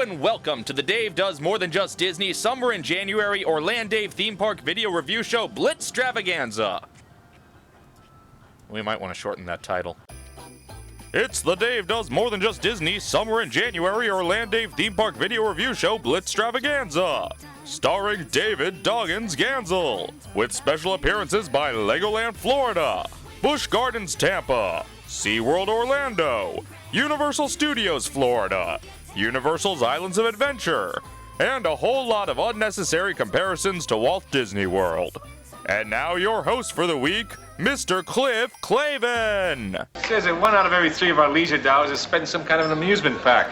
and welcome to the Dave Does More Than Just Disney Summer in January Orlando Dave Theme Park video review show BLITZSTRAVAGANZA. We might want to shorten that title. It's the Dave Does More Than Just Disney Summer in January Orlando Dave Theme Park video review show BLITZSTRAVAGANZA, starring David Doggins Gansel, with special appearances by Legoland Florida, Busch Gardens Tampa, SeaWorld Orlando, Universal Studios Florida, Universal's Islands of Adventure, and a whole lot of unnecessary comparisons to Walt Disney World. And now your host for the week, Mr. Cliff Clavin. It says that 1 out of every 3 of our leisure dollars is spent in some kind of an amusement park.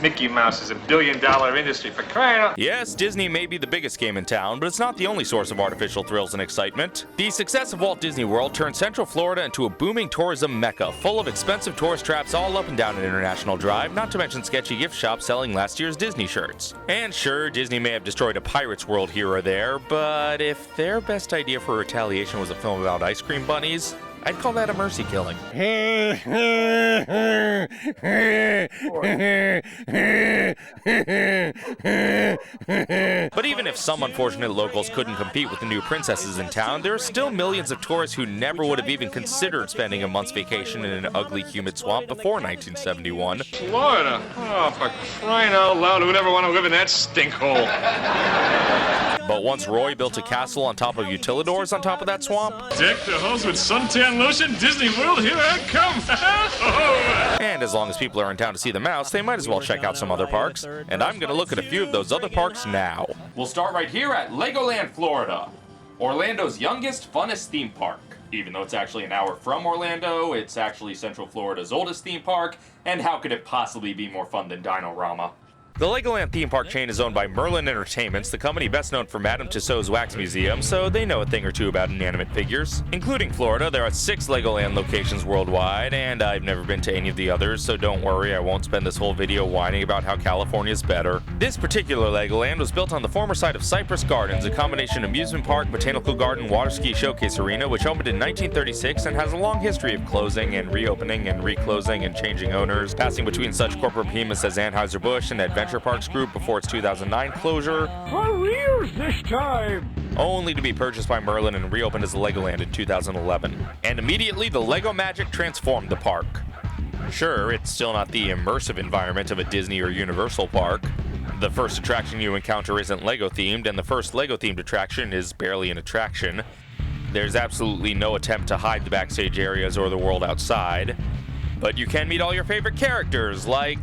Mickey Mouse is $1 billion industry, for crying out. Yes, Disney may be the biggest game in town, but it's not the only source of artificial thrills and excitement. The success of Walt Disney World turned Central Florida into a booming tourism mecca, full of expensive tourist traps all up and down an International Drive, not to mention sketchy gift shops selling last year's Disney shirts. And sure, Disney may have destroyed a pirate's world here or there, but if their best idea for retaliation was a film about ice cream bunnies, I'd call that a mercy killing. But even if some unfortunate locals couldn't compete with the new princesses in town, there are still millions of tourists who never would have even considered spending a month's vacation in an ugly, humid swamp before 1971. Florida? Oh, for crying out loud, who'd ever want to live in that stinkhole? But once Roy built a castle on top of utilidors on top of that swamp, Deck the halls with suntan lotion, Disney World, here I come! And as long as people are in town to see the mouse, they might as well check out some other parks. And I'm gonna look at a few of those other parks now. We'll start right here at Legoland, Florida. Orlando's youngest, funnest theme park. Even though it's actually an hour from Orlando, it's actually Central Florida's oldest theme park, and how could it possibly be more fun than Dino-Rama? The Legoland theme park chain is owned by Merlin Entertainments, the company best known for Madame Tussauds Wax Museum, so they know a thing or two about inanimate figures. Including Florida, there are 6 Legoland locations worldwide, and I've never been to any of the others, so don't worry, I won't spend this whole video whining about how California's better. This particular Legoland was built on the former site of Cypress Gardens, a combination amusement park, botanical garden, water ski showcase arena, which opened in 1936 and has a long history of closing and reopening and reclosing and changing owners, passing between such corporate behemoths as Anheuser-Busch and Adventure Parks Group before its 2009 closure. For reals this time! Only to be purchased by Merlin and reopened as Legoland in 2011. And immediately, the Lego magic transformed the park. Sure, it's still not the immersive environment of a Disney or Universal park. The first attraction you encounter isn't Lego-themed, and the first Lego-themed attraction is barely an attraction. There's absolutely no attempt to hide the backstage areas or the world outside. But you can meet all your favorite characters, like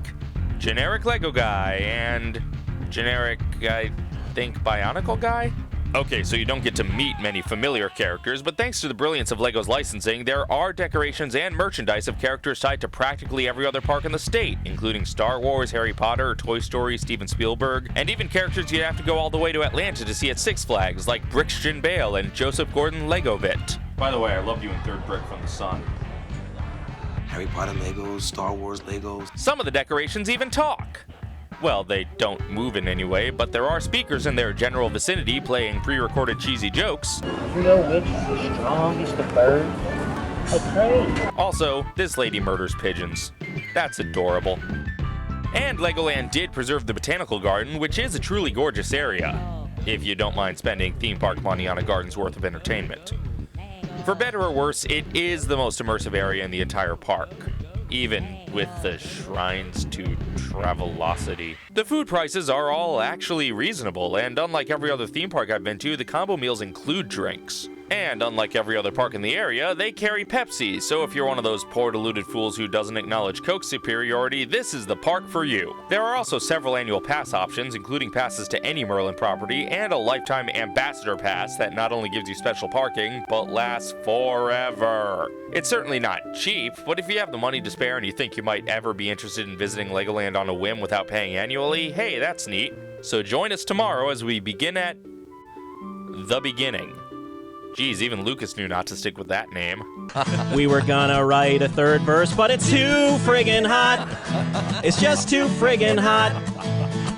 generic Lego guy and generic, I think, Bionicle guy? Okay, so you don't get to meet many familiar characters, but thanks to the brilliance of Lego's licensing, there are decorations and merchandise of characters tied to practically every other park in the state, including Star Wars, Harry Potter, Toy Story, Steven Spielberg, and even characters you'd have to go all the way to Atlanta to see at Six Flags, like Brixton Bale and Joseph Gordon-Legovitt. By the way, I loved you in Third Brick from the Sun. Harry Potter Legos, Star Wars Legos. Some of the decorations even talk. Well, they don't move in any way, but there are speakers in their general vicinity playing pre-recorded cheesy jokes. You know which is the strongest of birds? A crane. Also, this lady murders pigeons. That's adorable. And Legoland did preserve the Botanical Garden, which is a truly gorgeous area, if you don't mind spending theme park money on a garden's worth of entertainment. For better or worse, it is the most immersive area in the entire park, even with the shrines to Travelocity. The food prices are all actually reasonable, and unlike every other theme park I've been to, the combo meals include drinks. And unlike every other park in the area, they carry Pepsi, so if you're one of those poor deluded fools who doesn't acknowledge Coke's superiority, this is the park for you. There are also several annual pass options, including passes to any Merlin property, and a lifetime ambassador pass that not only gives you special parking, but lasts forever. It's certainly not cheap, but if you have the money to spare and you think you might ever be interested in visiting Legoland on a whim without paying annually, hey, that's neat. So join us tomorrow as we begin at the beginning. Geez, even Lucas knew not to stick with that name. We were gonna write a third verse, but it's too friggin' hot. It's just too friggin' hot.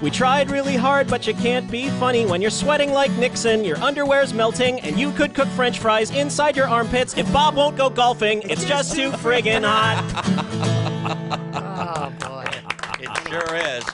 We tried really hard, but you can't be funny when you're sweating like Nixon, your underwear's melting, and you could cook French fries inside your armpits if Bob won't go golfing. It's just too friggin' hot. Oh, boy. It sure is.